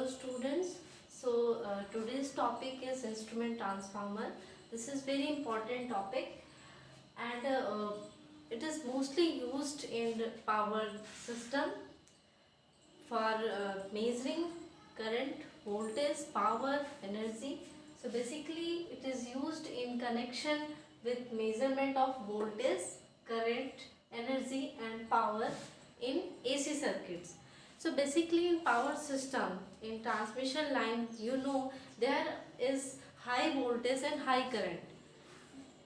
students. Today's topic is instrument transformer. This is very important topic, and it is mostly used in power system for measuring current, voltage, power, energy. So basically it is used in connection with measurement of voltage, current, energy and power in AC circuits. So basically in power system, in transmission line, there is high voltage and high current.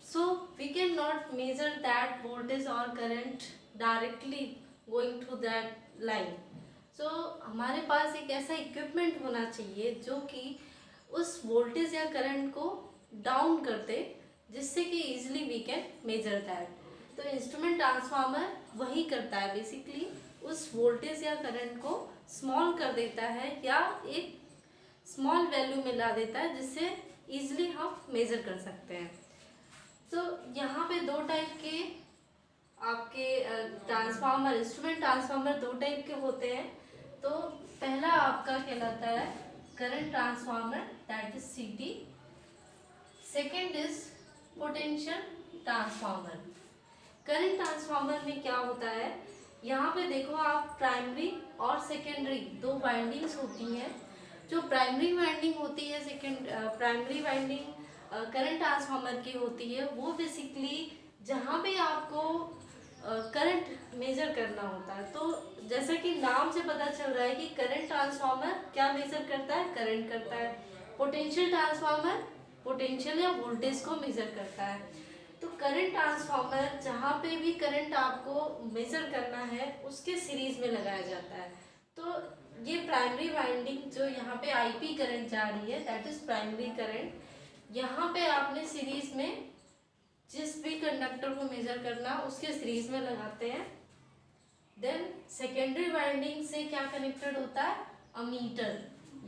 So we cannot measure that voltage or current directly going through that line. So हमारे पास एक ऐसा equipment होना चाहिए जो कि उस voltage या current को डाउन कर दे, जिससे कि easily we can measure that. तो इंस्ट्रूमेंट ट्रांसफार्मर वही करता है, बेसिकली उस वोल्टेज या करंट को स्मॉल कर देता है या एक स्मॉल वैल्यू में ला देता है, जिससे इजीली हम मेजर कर सकते हैं. तो यहाँ पे दो टाइप के आपके ट्रांसफार्मर, इंस्ट्रूमेंट ट्रांसफार्मर दो टाइप के होते हैं. तो पहला आपका कहलाता है करंट ट्रांसफार्मर, दैट इज सीटी. Second is potential transformer. Current transformer में क्या होता है, यहाँ पे देखो आप प्राइमरी और सेकेंडरी दो वाइंडिंग्स होती हैं. जो प्राइमरी वाइंडिंग होती है, प्राइमरी वाइंडिंग करंट ट्रांसफार्मर की होती है, वो बेसिकली जहाँ पे आपको करंट मेजर करना होता है. तो जैसा कि नाम से पता चल रहा है कि करंट ट्रांसफार्मर क्या मेजर करता है, करंट करता है. पोटेंशियल ट्रांसफार्मर पोटेंशियल या वोल्टेज को मेजर करता है. तो करंट ट्रांसफार्मर जहाँ पे भी करंट आपको मेजर करना है उसके सीरीज में लगाया जाता है. तो ये प्राइमरी वाइंडिंग जो यहाँ पे आईपी करंट जा रही है, दैट इज प्राइमरी करंट. यहाँ पे आपने सीरीज में जिस भी कंडक्टर को मेजर करना उसके सीरीज में लगाते हैं. देन सेकेंडरी वाइंडिंग से क्या कनेक्टेड होता है, अमीटर.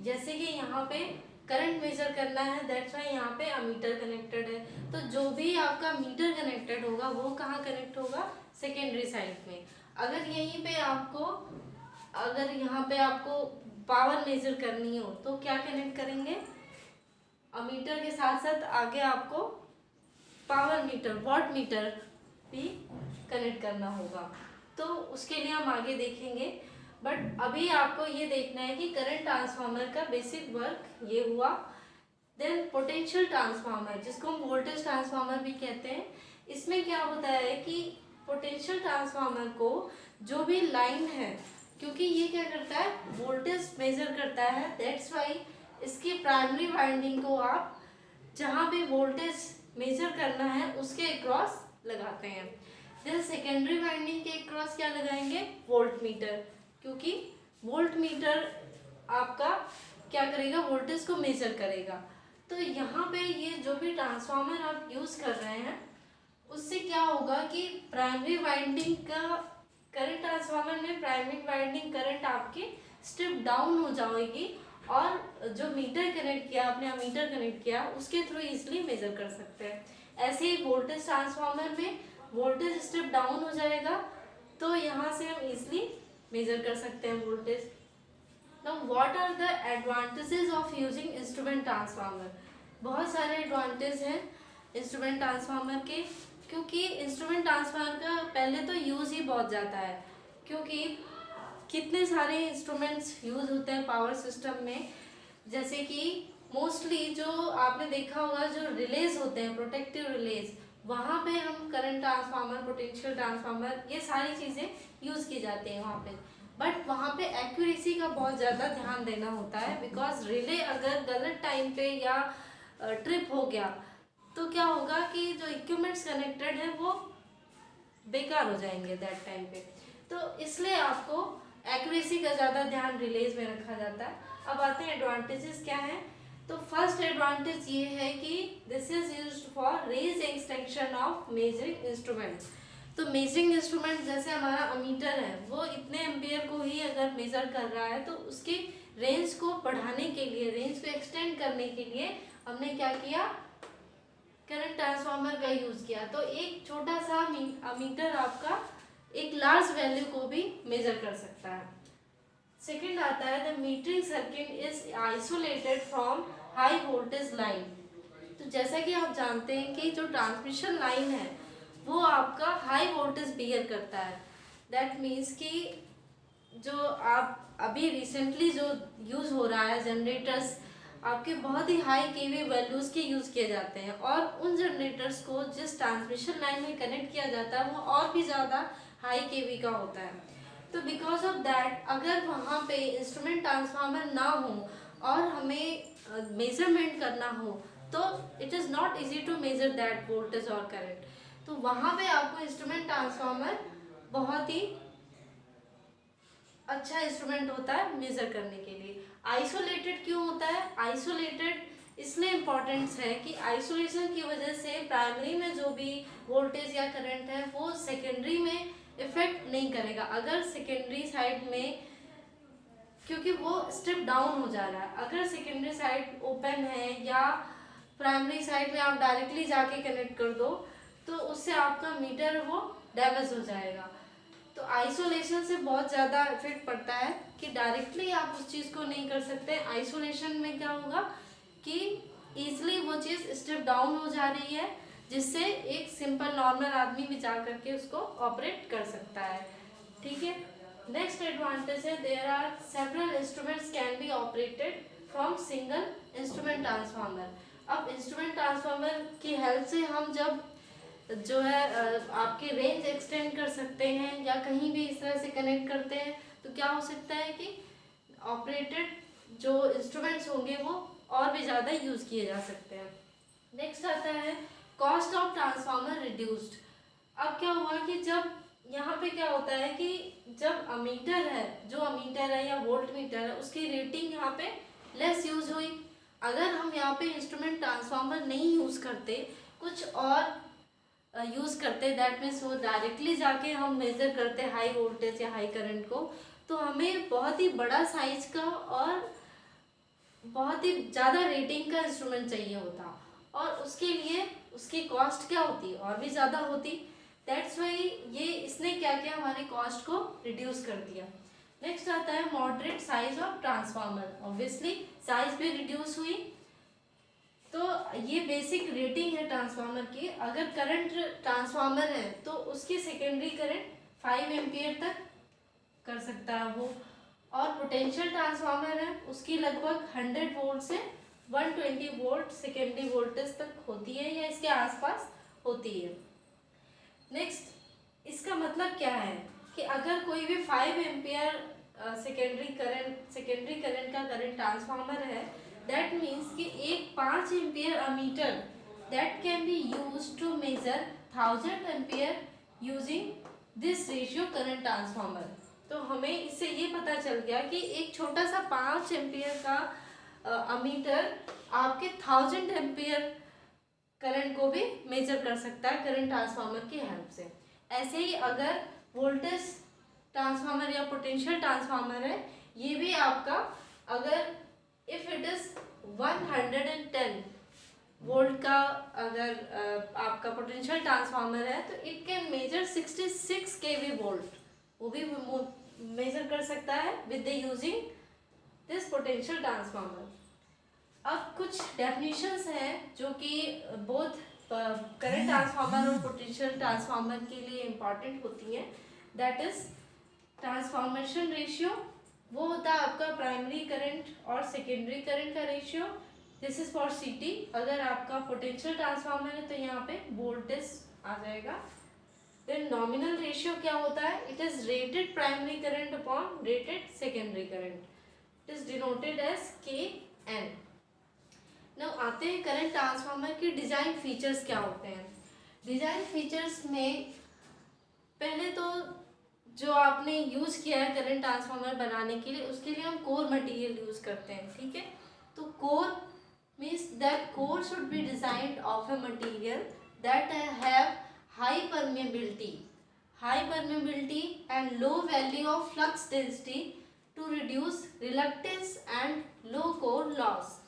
जैसे कि यहाँ पे करंट मेजर करना है, दैट्स वाई यहाँ पे अमीटर कनेक्टेड है. तो जो भी आपका मीटर कनेक्टेड होगा वो कहाँ कनेक्ट होगा, सेकेंडरी साइड में. अगर यहाँ पे आपको पावर मेजर करनी हो तो क्या कनेक्ट करेंगे, अमीटर के साथ साथ आगे आपको पावर मीटर, वॉट मीटर भी कनेक्ट करना होगा. तो उसके लिए हम आगे देखेंगे, बट अभी आपको ये देखना है कि करंट ट्रांसफार्मर का बेसिक वर्क ये हुआ. देन पोटेंशियल ट्रांसफार्मर, जिसको हम वोल्टेज ट्रांसफार्मर भी कहते हैं, इसमें क्या होता है कि पोटेंशियल ट्रांसफार्मर को जो भी लाइन है, क्योंकि ये क्या करता है, वोल्टेज मेजर करता है, दैट्स वाई इसकी प्राइमरी वाइंडिंग को आप जहाँ पे वोल्टेज मेजर करना है उसके अक्रॉस लगाते हैं. देन सेकेंडरी वाइंडिंग के अक्रॉस क्या लगाएंगे, वोल्ट मीटर, क्योंकि वोल्ट मीटर आपका क्या करेगा, वोल्टेज को मेजर करेगा. तो यहाँ पे ये जो भी ट्रांसफार्मर आप यूज़ कर रहे हैं उससे क्या होगा कि प्राइमरी वाइंडिंग का करंट ट्रांसफार्मर में प्राइमरी वाइंडिंग करंट आपकी स्टेप डाउन हो जाएगी और जो मीटर कनेक्ट किया आपने, अमीटर कनेक्ट किया, उसके थ्रू इजीली मेजर कर सकते हैं. ऐसे ही वोल्टेज ट्रांसफार्मर में वोल्टेज स्टेप डाउन हो जाएगा तो यहाँ से हम इजीली मेजर कर सकते हैं voltage. Now what are the advantages of using instrument transformer. बहुत सारे एडवांटेज हैं इंस्ट्रूमेंट ट्रांसफार्मर के, क्योंकि इंस्ट्रूमेंट ट्रांसफार्मर का पहले तो यूज़ ही बहुत ज़्यादा है, क्योंकि कितने सारे इंस्ट्रूमेंट्स यूज़ होते हैं पावर सिस्टम में. जैसे कि मोस्टली जो आपने देखा होगा, जो रिलेज होते हैं, प्रोटेक्टिव रिलेज, वहाँ पे हम करंट ट्रांसफार्मर, पोटेंशियल ट्रांसफार्मर, ये सारी चीज़ें यूज़ की जाती हैं वहाँ पे. बट वहाँ पे एक्यूरेसी का बहुत ज़्यादा ध्यान देना होता है, बिकॉज रिले अगर गलत टाइम पे या ट्रिप हो गया तो क्या होगा कि जो इक्विपमेंट्स कनेक्टेड हैं वो बेकार हो जाएंगे दैट टाइम पे. तो इसलिए आपको एक्यूरेसी का ज़्यादा ध्यान रिलेज में रखा जाता है. अब आते हैं एडवांटेजेस क्या हैं. तो फर्स्ट एडवांटेज ये है कि this is used for range extension of measuring instrument. तो मेजरिंग इंस्ट्रूमेंट जैसे हमारा अमीटर है, वो इतने एम्पियर को ही अगर मेजर कर रहा है तो उसकी रेंज को बढ़ाने के लिए, रेंज को एक्सटेंड करने के लिए हमने क्या किया, करंट ट्रांसफार्मर का यूज़ किया. तो एक छोटा सा अमीटर आपका एक लार्ज वैल्यू को भी मेजर कर सकता है. सेकंड आता है the metering circuit is isolated from high voltage line. तो जैसा कि आप जानते हैं कि जो ट्रांसमिशन लाइन है वो आपका हाई वोल्टेज बियर करता है। दैट मीन्स कि जो आप अभी रिसेंटली जो यूज़ हो रहा है जनरेटर्स आपके बहुत ही हाई केवी वैल्यूज़ के यूज़ किए जाते हैं, और उन जनरेटर्स को जिस ट्रांसमिशन लाइन में कनेक्ट किया जाता है वो और भी ज़्यादा हाई केवी का होता है। तो बिकॉज ऑफ दैट अगर वहाँ पे इंस्ट्रूमेंट ट्रांसफार्मर ना हो और हमें मेजरमेंट करना हो तो it is not easy to measure that voltage और करंट। तो वहाँ पे आपको इंस्ट्रूमेंट ट्रांसफार्मर बहुत ही अच्छा इंस्ट्रूमेंट होता है मेजर करने के लिए। आइसोलेटेड क्यों होता है? आइसोलेटेड इसलिए इम्पोर्टेंस है कि आइसोलेशन की वजह से प्राइमरी में जो भी वोल्टेज या करंट है वो सेकेंडरी में इफेक्ट नहीं करेगा। अगर सेकेंडरी साइड में, क्योंकि वो स्टेप डाउन हो जा रहा है, अगर सेकेंडरी साइड ओपन है या प्राइमरी साइड में आप डायरेक्टली जाके कनेक्ट कर दो तो उससे आपका मीटर वो डैमेज हो जाएगा। तो आइसोलेशन से बहुत ज़्यादा इफेक्ट पड़ता है कि डायरेक्टली आप उस चीज़ को नहीं कर सकते। आइसोलेशन में क्या होगा कि ईजिली वो चीज़ स्टेप डाउन हो जा रही है, जिससे एक सिंपल नॉर्मल आदमी भी जा करके उसको ऑपरेट कर सकता है। ठीक है। नेक्स्ट एडवांटेज है there are several instruments can be operated from single instrument transformer. अब इंस्ट्रूमेंट ट्रांसफार्मर की हेल्प से हम जब जो है आपकी रेंज एक्सटेंड कर सकते हैं या कहीं भी इस तरह से कनेक्ट करते हैं तो क्या हो सकता है कि ऑपरेटेड जो इंस्ट्रूमेंट्स होंगे वो और भी ज़्यादा यूज़ किए जा सकते हैं। नेक्स्ट आता है कॉस्ट ऑफ ट्रांसफार्मर रिड्यूस्ड। अब क्या हुआ कि जब यहाँ पे क्या होता है कि जब अमीटर है, जो अमीटर है या वोल्ट मीटर है, उसकी रेटिंग यहाँ पे लेस यूज हुई। अगर हम यहाँ पे इंस्ट्रूमेंट ट्रांसफार्मर नहीं यूज़ करते, कुछ और यूज़ करते, दैट मीन्स वो डायरेक्टली जाके हम मेज़र करते हाई वोल्टेज या हाई करंट को, तो हमें बहुत ही बड़ा साइज का और बहुत ही ज़्यादा रेटिंग का इंस्ट्रूमेंट चाहिए होता, और उसके लिए उसकी कॉस्ट क्या होती और भी ज़्यादा होती। दैट्स वाई ये इसने क्या किया, हमारी कॉस्ट को रिड्यूस कर दिया। नेक्स्ट आता है moderate size of transformer. Obviously size भी रिड्यूस हुई। तो ये बेसिक रेटिंग है ट्रांसफार्मर की। अगर करंट ट्रांसफार्मर है तो उसकी सेकेंडरी करंट 5 एम्पियर तक कर सकता है वो, और पोटेंशियल ट्रांसफार्मर है उसकी लगभग 100 वोल्ट से 120 वोल्ट सेकेंडरी वोल्टेज तक होती है या इसके आसपास होती है। नेक्स्ट इसका मतलब क्या है कि अगर कोई भी 5 एम्पियर सेकेंडरी करंट का करंट ट्रांसफार्मर है, दैट मीन्स कि एक 5 ampere ammeter that can be use to measure 1000 ampere using this ratio current transformer. तो हमें इससे ये पता चल गया कि एक छोटा सा 5 एम्पियर का अमीटर आपके 1000 एम्पियर करंट को भी मेजर कर सकता है करंट ट्रांसफार्मर की हेल्प से। ऐसे ही अगर वोल्टेज ट्रांसफार्मर या पोटेंशियल ट्रांसफार्मर है, ये भी आपका अगर इफ इट इज 110 वोल्ट का अगर आपका पोटेंशियल ट्रांसफार्मर है तो it can measure 66 KV volt, वो भी मेजर कर सकता है with the using this potential transformer. अब कुछ डेफिनेशंस हैं जो कि बोथ करंट ट्रांसफार्मर और पोटेंशियल ट्रांसफार्मर के लिए इम्पॉर्टेंट होती हैं। दैट इज ट्रांसफॉर्मेशन रेशियो, वो होता है आपका प्राइमरी करंट और सेकेंडरी करंट का रेशियो। दिस इज फॉर सीटी। अगर आपका पोटेंशियल ट्रांसफार्मर है तो यहाँ पे वोल्टेज आ जाएगा। देन नॉमिनल रेशियो क्या होता है, it is rated primary current upon rated secondary current, it is denoted as KN। Now आते हैं करंट ट्रांसफार्मर के डिजाइन फीचर्स क्या होते हैं। डिजाइन फीचर्स में पहले तो जो आपने यूज किया है करंट ट्रांसफार्मर बनाने के लिए, उसके लिए हम कोर मटेरियल यूज करते हैं। ठीक है, तो core means that core should be designed of a material that have high permeability and low value of flux density to reduce reluctance and low core loss.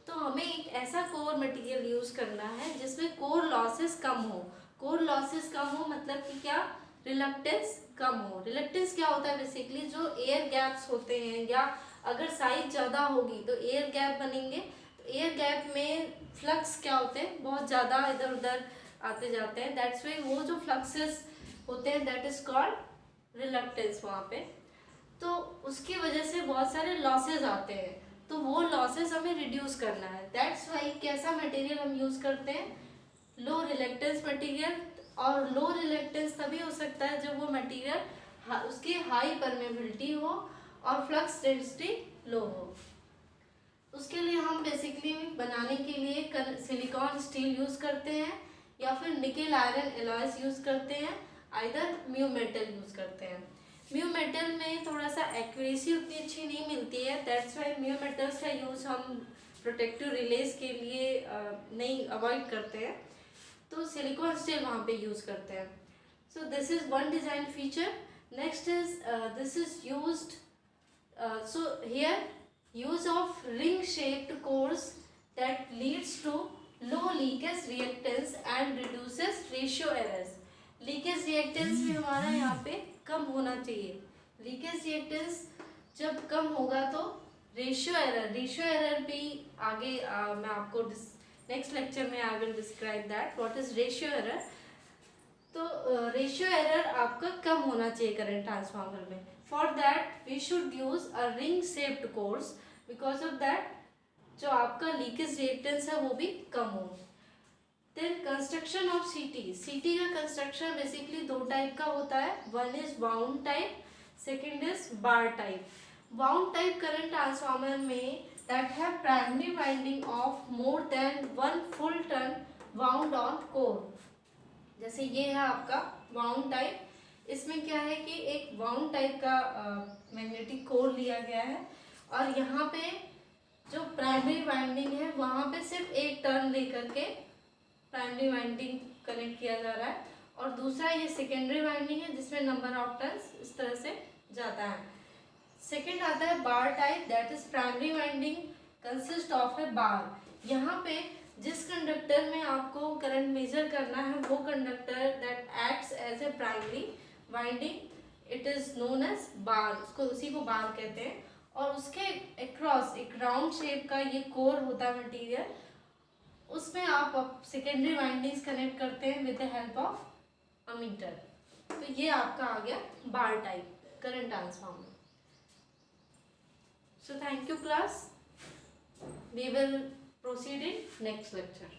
तो हमें एक ऐसा कोर मटेरियल यूज करना है जिसमें कोर लॉसेस कम हो। Core losses कम हो मतलब कि क्या, रिलक्टेंस कम हो। रिलक्टेंस क्या होता है, बेसिकली जो एयर गैप्स होते हैं, या अगर साइज ज़्यादा होगी तो एयर गैप बनेंगे, तो एयर गैप में फ्लक्स क्या होते हैं, बहुत ज़्यादा इधर उधर आते जाते हैं, दैट्स वाई वो जो फ्लक्सेस होते हैं दैट इज कॉल्ड रिलक्टेंस वहाँ पे। तो उसकी वजह से बहुत सारे लॉसेस आते हैं, तो वो लॉसेस हमें रिड्यूस करना है, दैट्स वाई कैसा मटेरियल हम यूज़ करते हैं, लो रिलेक्टेंस मटेरियल। और लो रिलेक्टेंस तभी हो सकता है जब वो मटेरियल उसकी हाई परमेबिलिटी हो और फ्लक्स डेंसिटी लो हो। उसके लिए हम बेसिकली बनाने के लिए सिलिकॉन स्टील यूज़ करते हैं, या फिर निकेल आयरन एलॉयज यूज़ करते हैं, आइदर म्यू मेटल यूज़ करते हैं। म्यू मेटल में थोड़ा सा एक्यूरेसी उतनी अच्छी नहीं मिलती है, दैट्स वाई म्यू मेटल्स का यूज़ हम प्रोटेक्टिव रिलेज के लिए नहीं अवॉइड करते हैं, तो सिलिकॉन स्टील वहाँ पे यूज़ करते हैं। So this is one design feature. Next is this is used so here use of ring shaped cores that leads to low leakage reactance and reduces ratio errors। Leakage reactance भी हमारा यहाँ पे कम होना चाहिए। Leakage reactance जब कम होगा तो ratio error भी आगे मैं आपको नेक्स्ट लेक्चर में I will describe that what is ratio error. तो रेशियो एरर आपका कम होना चाहिए करंट ट्रांसफार्मर में। For that we should use a ring shaped cores, because of that जो आपका लीकेज रिएक्टेंस है वो भी कम हो। देन कंस्ट्रक्शन ऑफ सीटी का कंस्ट्रक्शन बेसिकली दो टाइप का होता है, one is wound type, second is bar type. Wound type current transformer में that have primary winding of more than 1 full turn wound on core. जैसे ये है आपका वाउंड टाइप, इसमें क्या है कि एक वाउंड टाइप का मैग्नेटिक कोर लिया गया है, और यहाँ पे जो प्राइमरी वाइंडिंग है वहाँ पे सिर्फ एक टर्न लेकर के प्राइमरी वाइंडिंग कनेक्ट किया जा रहा है, और दूसरा ये सेकेंडरी वाइंडिंग है जिसमें नंबर ऑफ टर्न्स इस तरह से जाता है। सेकेंड आता है bar type, that is primary winding consist of a bar. यहाँ पे जिस कंडक्टर में आपको करंट मेजर करना है वो conductor that acts as a primary winding, it is known as bar, उसको उसी को बार कहते हैं। और उसके अक्रॉस एक राउंड शेप का ये कोर होता है मटेरियल, उसमें आप सेकेंडरी वाइंडिंग्स कनेक्ट करते हैं with the help of ammeter. तो ये आपका आ गया bar type current transformer. So thank you class, we will proceed in next lecture.